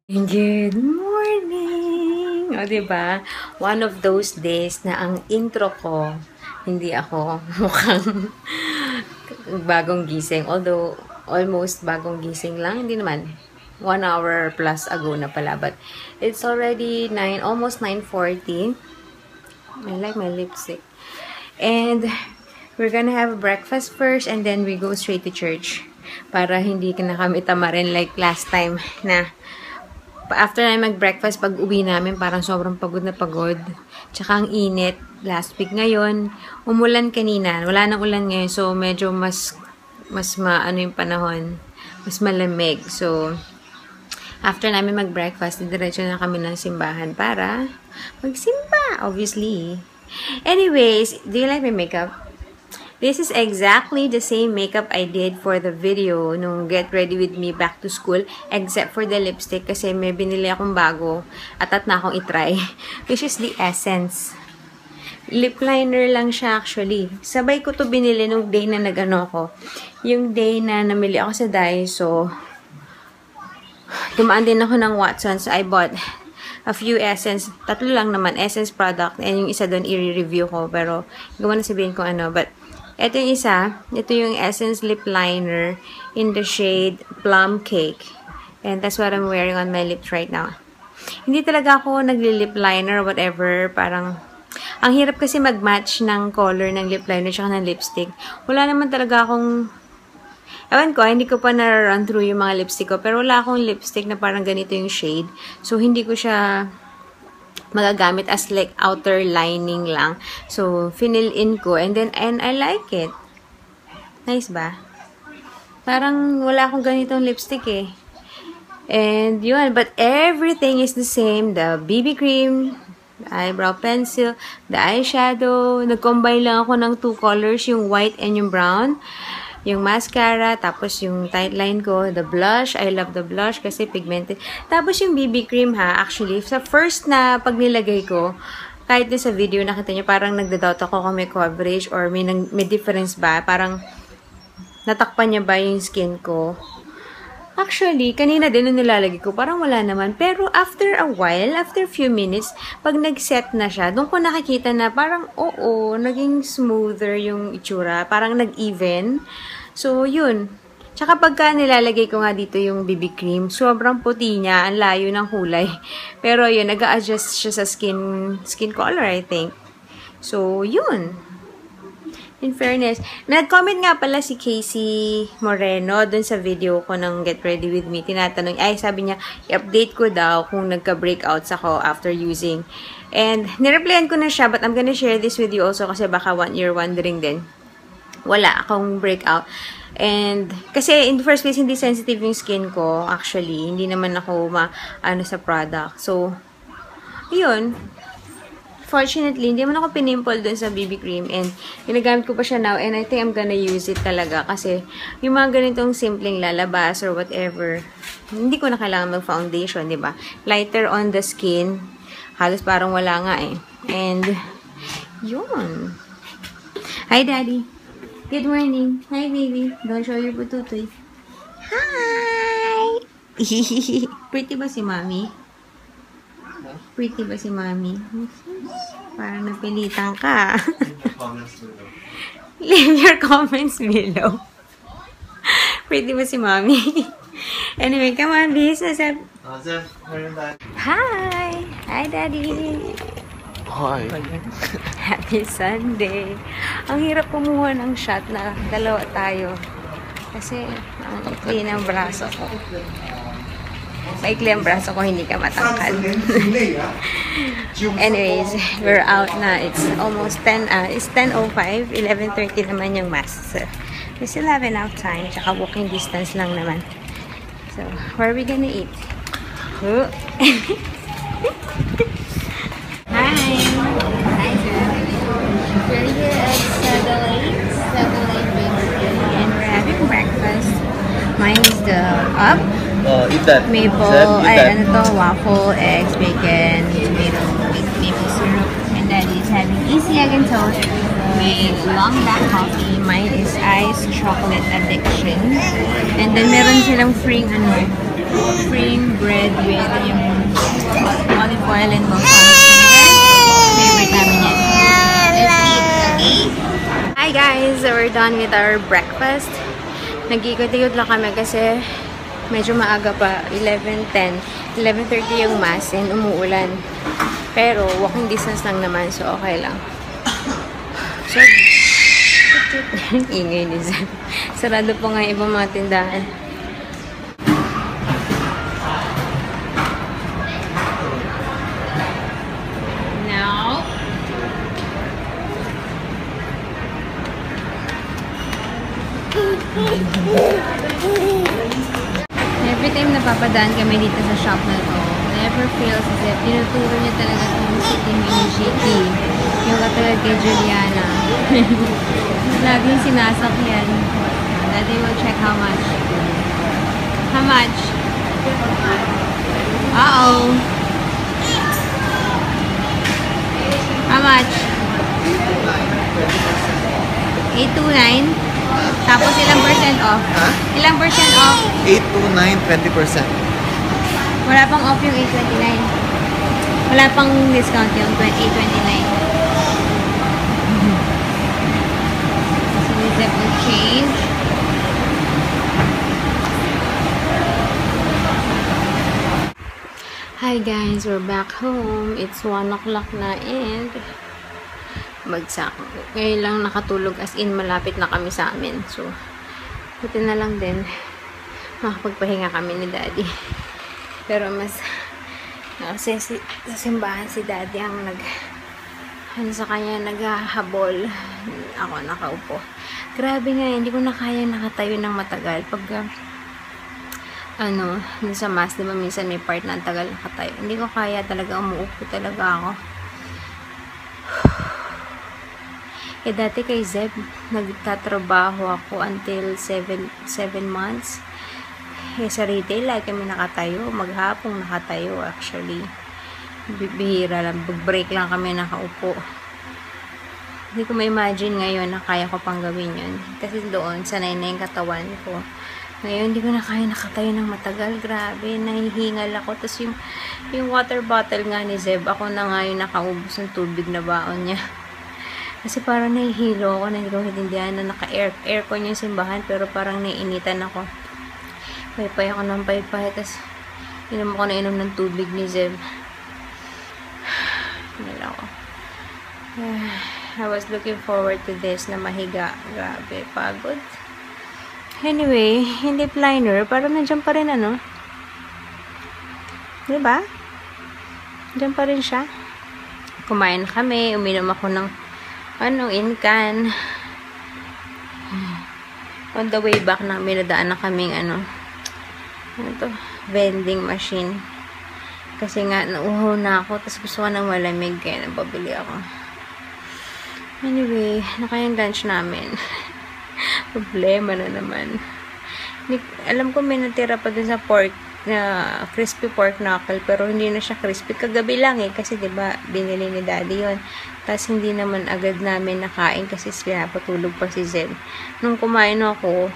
Good morning! O, diba? One of those days na ang intro ko, hindi ako mukhang bagong gising. Although, almost bagong gising lang. Hindi naman. 1 hour plus ago na pala. But, it's already almost 9:40. I like my lipstick. And, we're gonna have breakfast first and then we go straight to church. Para hindi na kami tamarin like last time na after na mag-breakfast, pag uwi namin, parang sobrang pagod na pagod. Tsaka ang init. Last week ngayon, umulan kanina. Wala nang ulan ngayon. So, medyo mas maano yung panahon. Mas malamig. So, after namin mag-breakfast, diretso na kami ng simbahan para magsimba, obviously. Anyways, do you like my makeup? This is exactly the same makeup I did for the video nung Get Ready With Me back to school, except for the lipstick kasi may binili akong bago at na akong itry, which is the Essence. Lip liner lang siya actually. Sabay ko to binili nung day na nag-ano ako. Yung day na namili ako sa Daiso. Dumaan din ako ng Watsons. So I bought a few Essence. Tatlo lang naman. Essence product. And yung isa doon i-review ko. Pero, gawa na sabihin ko ano. But, ito yung isa. Ito yung Essence Lip Liner in the shade Plum Cake. And that's what I'm wearing on my lips right now. Hindi talaga ako nagli-lip liner or whatever. Parang, ang hirap kasi mag-match ng color ng lip liner tsaka ng lipstick. Wala naman talaga akong, ewan ko, hindi ko pa na-run through yung mga lipstick ko. Pero wala akong lipstick na parang ganito yung shade. So, hindi ko siya magagamit as like outer lining lang. So, fill in ko. And I like it. Nice ba? Parang wala akong ganitong lipstick eh. And yun, but everything is the same. The BB cream, the eyebrow pencil, the eyeshadow. Nag-combine lang ako ng two colors, yung white and yung brown. Yung mascara, tapos yung tight line ko, the blush. I love the blush kasi pigmented. Tapos yung BB cream ha, actually, sa first na pag nilagay ko, kahit din sa video nakita nyo, parang nagda-doubt ako kung may coverage or may difference ba. Parang natakpan niya ba yung skin ko. Actually, kanina din nung nilalagay ko, parang wala naman. Pero after a while, after a few minutes, pag nag-set na siya, doon ko nakikita na parang, oo, naging smoother yung itsura. Parang nag-even. So, yun. Tsaka pagka nilalagay ko nga dito yung BB cream, sobrang puti niya, ang layo ng kulay. Pero yun, nag-a-adjust siya sa skin color, I think. So, yun. In fairness, nag-comment nga pala si Casey Moreno dun sa video ko ng Get Ready With Me. Tinatanong, sabi niya, i-update ko daw kung nagka-breakouts ako after using. And, nireplyan ko na siya, but I'm gonna share this with you also kasi baka you're wondering din. Wala akong breakout. And, kasi in the first place, hindi sensitive yung skin ko, actually. Hindi naman ako sa product. So, yun. Fortunately, hindi man ako pinimple dun sa BB cream and ginagamit ko pa siya now and I think I'm gonna use it talaga kasi yung mga ganitong simpleng lalabas or whatever, hindi ko na kailangan mag-foundation, di ba? Lighter on the skin, halos parang wala nga eh. And, yun. Hi, Daddy. Good morning. Hi, baby. Don't show your bututoy. Hi! Pretty ba si Mommy? Pretty ba si Mommy? Parang napilitan ka. Leave your comments below. Pretty ba si Mommy? Anyway, come on, bis. Hi! Hi, Daddy! Hi! Happy Sunday! Ang hirap kumuha ng shot na dalawa tayo. Kasi, ang ikli ng braso ko. Maikli ang braso ko, hindi ka matangkad. Anyways, we're out na. It's almost 10, it's 10:05. 11:30 naman yung mass. So, we still have enough time. Tsaka walking distance lang naman. So, where are we gonna eat? Oh. Hi! Hi, sir. We're here at Satellite Bakery. And we're having breakfast. Mine is the up. Eat that. Maple, waffle, eggs, bacon, tomato, maple syrup. And Daddy is having easy egg and toast. may long black coffee. Mine is iced chocolate addiction. And then meron silang free bread with yung olive oil and balsamic vinegar. Favorite namin yan. Let's eat, okay? Hi guys! So we're done with our breakfast. Nag-ikot-ikot lang kami kasi medyo maaga pa. 11:10. 11:30 yung mass and umuulan. Pero walking distance lang naman, so okay lang. So, ingay ni Zan. Sarado po nga ibang mga tindahan. Now, every time napapadaan kami dito sa shop na to, never feels as if tinuturo niya talaga itong city mini GT. Yung katulad kay Juliana. Laging sinasakyan. Daddy will check how much. How much? Uh-oh. How much? 829? Tapos ilang percent off? Ha? Ilang percent off? 829, 20%. Wala pang off yung 829. Wala pang discount yung 829. So, Zep will change. Hi guys, we're back home. It's 1 o'clock na and bagsak. Ngayon lang nakatulog as in malapit na kami sa amin. So, buti na lang din makapagpahinga kami ni Daddy. Pero mas kasi sa simbahan si Daddy ang sa kanya naghahabol. Ako nakaupo. Grabe nga, hindi ko na kaya nakatayo ng matagal. Pag dun sa mass, diba minsan may part na ang tagal nakatayo. Hindi ko kaya talaga, umuupo talaga ako. Dati kay Zeb, nagtatrabaho ako until 7 months. Sa retail, like kami nakatayo. Maghapong nakatayo, actually. Bihira lang. Break lang kami nakaupo. Hindi ko ma-imagine ngayon na kaya ko pang gawin yun. Kasi doon, sanay na yung katawan ko. Ngayon, hindi ko na kaya nakatayo ng matagal. Grabe, nahihingal ako. Tapos yung water bottle nga ni Zeb, ako na nga yung nakaubos ng tubig na baon niya. Kasi parang nahihilo ako na hindi ko hinindihan na naka-aircon yung simbahan pero parang naiinitan ako. Paypay ako ng paypay tapos inom ako na inom ng tubig ni Zeb. Nila ako. I was looking forward to this na mahiga. Grabe, pagod. Anyway, hindi liner. Parang nandiyan pa rin diba? Nandiyan pa rin siya. Kumain kami. Uminom ako ng in-can. On the way back namin, nadaan na kaming vending machine. Kasi nga, nauhaw na ako, tapos gusto ko ng malamig, kaya nababili ako. Anyway, nakayang lunch namin. Problema na naman. Alam ko may natira pa dun sa pork, na crispy pork knuckle, pero hindi na siya crispy. Kagabi lang kasi diba, binili ni Daddy yon. Tapos hindi naman agad namin nakain kasi pinapatulog pa si Zen. Nung kumain ako,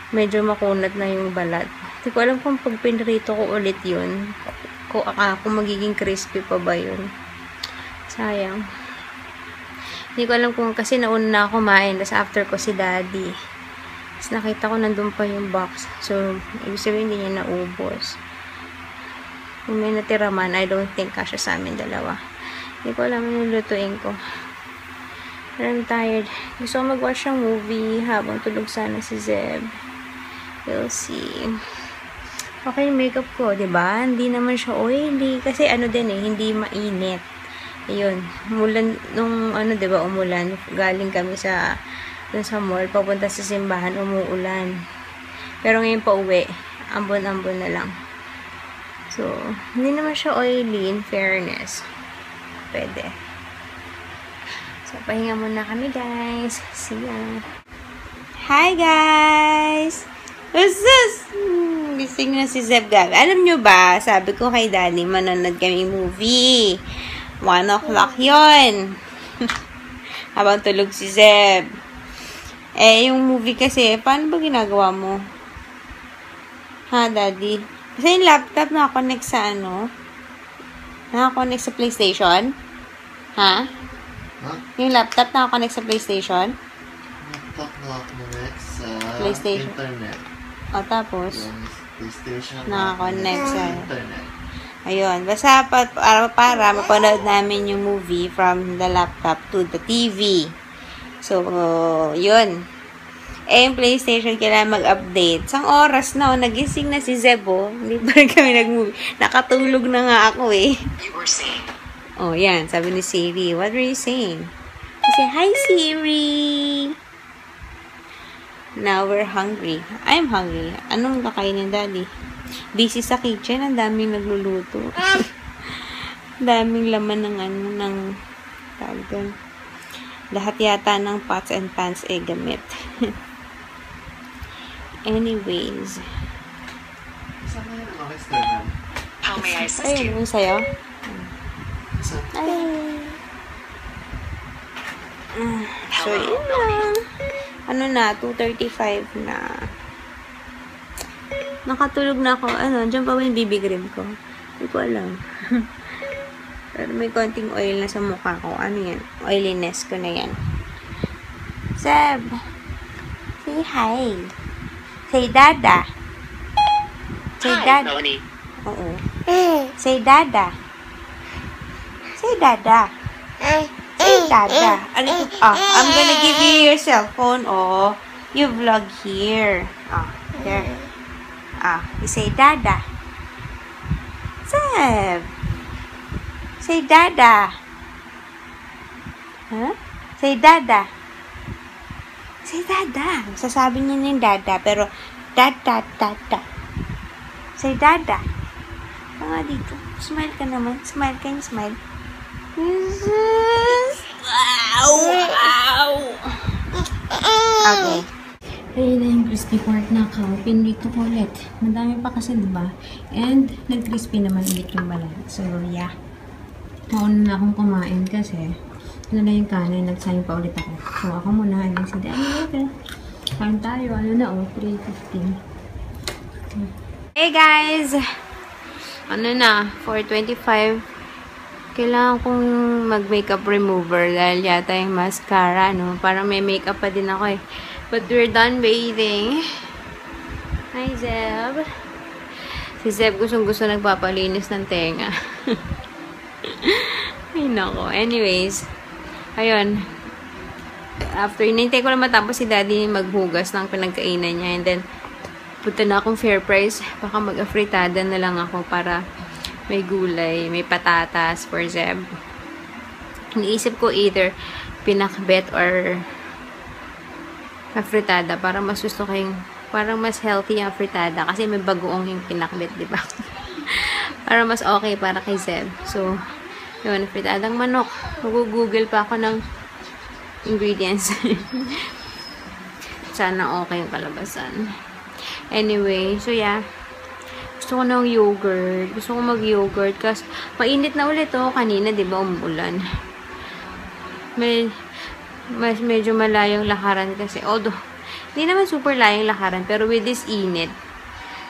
medyo makunat na yung balat. Hindi ko alam kung pag pinrito ko ulit yun, kung magiging crispy pa ba yun. Sayang. Hindi ko alam kung kasi nauna na ako kumain, tapos after ko si Daddy. Tapos nakita ko nandun pa yung box. So, ibig sabihin hindi niya naubos. Kung may natira man, I don't think kasya sa amin dalawa. Hindi ko alam yung lutuin ko. Pero I'm tired. Gusto ko mag-watch ng movie habang tulog sana si Zeb. We'll see. Okay, makeup ko, diba? Hindi naman siya oily. Kasi hindi mainit. Ayun. Umulan, diba, umulan. Galing kami dun sa mall. Papunta sa simbahan, umuulan. Pero ngayon pa uwi. Ambon-ambon na lang. So, hindi naman siya oily in fairness. Pwede. So, pahinga muna kami, guys. See ya. Hi, guys! What's this? Gising na si Zeb Gab. Alam nyo ba, sabi ko kay Daddy, manonood kami movie. 1 o'clock yun. Habang tulog si Zeb. Eh, yung movie kasi, paano ba ginagawa mo? Ha, Daddy? Kasi yung laptop nakakonect sa ano? Nakakonect sa PlayStation? Ha? Huh? Yung laptop nakakonect sa PlayStation? Laptop na connect sa PlayStation. internet. O, tapos? Yung PlayStation Nakakonect sa internet. Ayun. Basta para mapanood namin yung movie from the laptop to the TV. So, yun. Eh, yung PlayStation, kailangan mag-update. Sang oras na, nagising na si Zebo. Hindi pa rin kami nag-movie. Nakatulog na nga ako eh. Oh, yan. Sabi ni Siri, what were you saying? Kasi, hi Siri! Now we're hungry. I'm hungry. Anong kakainin, Daddy? Busy sa kitchen. Ang daming nagluluto. Daming laman ng tawag doon. Lahat yata ng pots and pans gamit. Anyways. Saan na yung external? How may I assist you? Ayun, yung sa'yo. Saan? So, yun lang. Ano na, 2:35 na. Nakatulog na ako. Dyan pa ba yung BB cream ko? Hindi ko alam. Pero may konting oil na sa mukha ko. Ano yan? Oiliness ko na yan. Seb! Say hi! Say dada! Say Hi, dada! Melanie. Oo. Say dada! Say dada! Say dada! I'm gonna give you your cell phone. Oh, you vlog here. There. You say dada. Seb! Say dada. Huh? Say dada. Say dada. Sasabi niya yung dada, pero dada. Say dada. Nga dito. Smile ka naman. Smile. Can you smile? Wow! Wow! Okay. Ayun na yung crispy pork na ako. Pinrito ko ulit. Madami pa kasi, diba? And, nag-crispy naman ulit yung balat. So, yeah. Mauna na akong kumain kasi ano na yung kanin, nagsayang pa ulit ako. So, ako muna. And then, sabi, later. Kain tayo. 3:15. Hey, guys! 4:25. Kailangan kong mag-makeup remover dahil yata yung mascara, Parang may makeup pa din ako eh. But we're done bathing. Hi, Zeb. Si Zeb gustong-gusto nagpapalinis ng tenga. Ay, nako. Anyways, ayun. After, hinintay ko na matapos si Daddy maghugas ng pinagkainan niya. And then, punta na akong Fairprice. Baka mag-afritada na lang ako para may gulay, may patatas for Zeb. Iniisip ko either pinakbet or afritada para mas gusto kayong, parang mas healthy yung afritada kasi may bagoong yung pinakbet, di ba? Para mas okay para kay Zeb. So, yun, fritadang manok. Mag-google pa ako ng ingredients. Sana okay yung kalabasan. Anyway, so yeah. Gusto ko ng yogurt. Gusto ko mag-yogurt kasi mainit na ulit kanina, di ba, umulan. Medyo malayong lakaran kasi. Although, hindi naman super layong lakaran, pero with this init,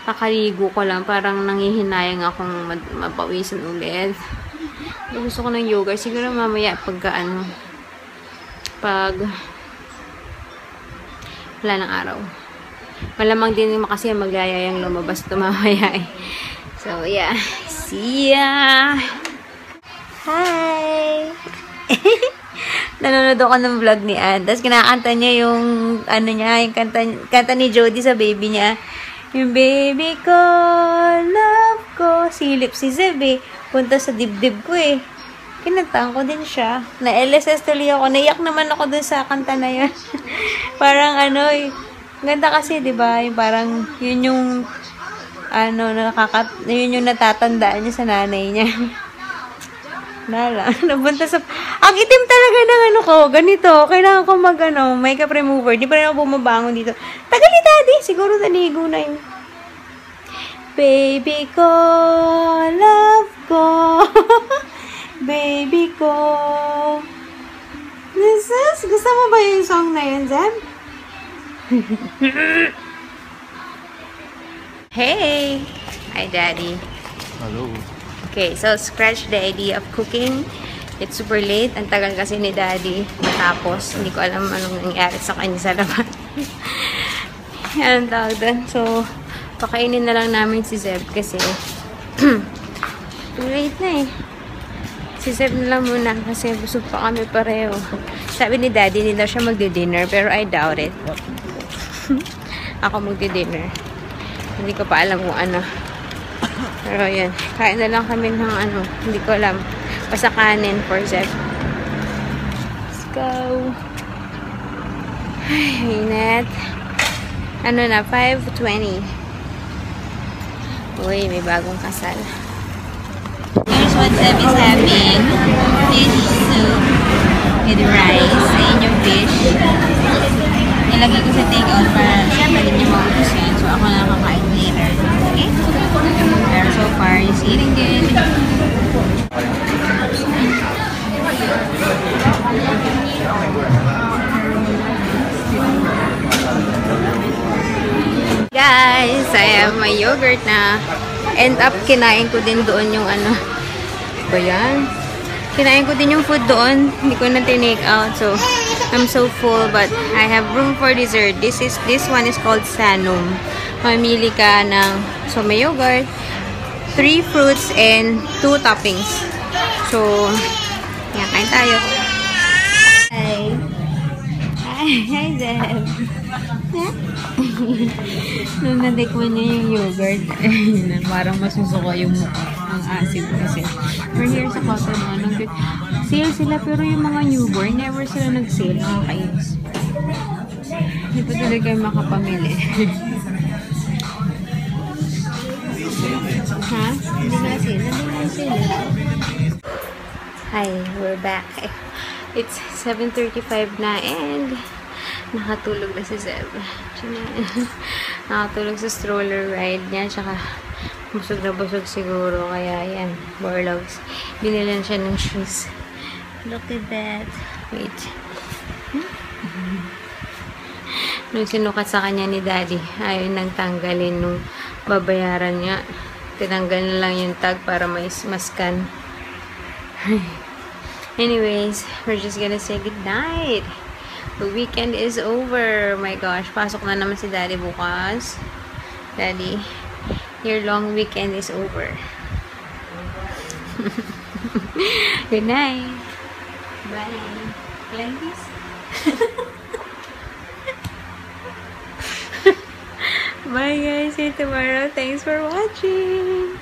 nakaligo ko lang, parang nangihinayang akong mapawisan ulit. Gusto ko ng yogurt. Siguro mamaya pag wala ng araw. Malamang din kasi magyayayang lumabas ito mamaya eh. So, yeah. See ya! Hi! Nanonood ako ng vlog ni Ann. Tapos kinakanta niya yung yung kanta ni Jody sa baby niya. Yung baby ko, love ko. Silip si Zeb eh. Punta sa dibdib ko eh. Kinantahan ko din siya. Na-LSS tuloy ako. Naiyak naman ako dun sa kanta na yun. Parang ganda kasi, di ba? Parang yun yung yun yung natatandaan niya sa nanay niya. Nabunta sa ang itim talaga ng ko, ganito. Kailangan ko makeup remover. Di pa rin ako bumabangon dito. Tagal ni Daddy. Siguro naligo na yun. Baby ko, love ko. Baby ko. This is Gusto mo ba yung song na yun, Zeb? Hey! Hi, Daddy. Hello. Okay, so scratch the idea of cooking. It's super late. Ang tagal kasi ni Daddy matapos. Hindi ko alam anong nangyari sa kanya sa laban. Yan, tawag doon. So, pakainin na lang namin si Zeb kasi too late na eh. Si Zeb na lang muna kasi busog pa kami pareho. Sabi ni Daddy, hindi daw siya magdi-dinner pero I doubt it. Ako magdi-dinner. Hindi ko pa alam kung ano. Pero yun, kain na lang kami ng ano, hindi ko alam. Basta kanin for Zeb. Let's go. Ay, init. Ano na, 5:20. Uy, may bagong kasal. Here's what Zeb is having. Fish soup with rice. Ayun yung fish. Nilagay ko sa take-out para siyempre hindi niya maubos yan. So, ako na kakain later. Okay? Pero so far, he's eating good. Guys, I have my yogurt na. End up, kinain ko din doon yung ano. Ba yan? Kinain ko din yung food doon. Hindi ko na tinake out. So, I'm so full. But I have room for dessert. This one is called Sanum. Mamili ka ng so may yogurt, 3 fruits, and 2 toppings. So, yan, kain tayo. Hi. Hi, Zeb. Nung natikman niya yung yogurt, parang masusuko yung mukha. Ang acid kasi. We're here sa Cotton On. Sale sila pero yung mga newborn, never sila nag-sale. Nakakainis. Hindi pa talaga kayo makapamili. Ha? Hindi na sale. Hindi na sale. Hi, we're back. It's 7:35 na and nakatulog na si Zeb. Nakatulog sa stroller ride niya. Tsaka busog na busog siguro. Kaya yan, Borlogs. Binilan siya ng shoes. Look at that. Wait. Nung sinukat sa kanya ni Daddy, ayaw nang tanggalin nung babayaran niya. Tinanggal na lang yung tag para mas-scan. Anyways, we're just gonna say goodnight. The weekend is over. My gosh, pasok na naman si Daddy bukas. Daddy, your long weekend is over. Good night. Bye. Like this? Bye guys. See you tomorrow. Thanks for watching.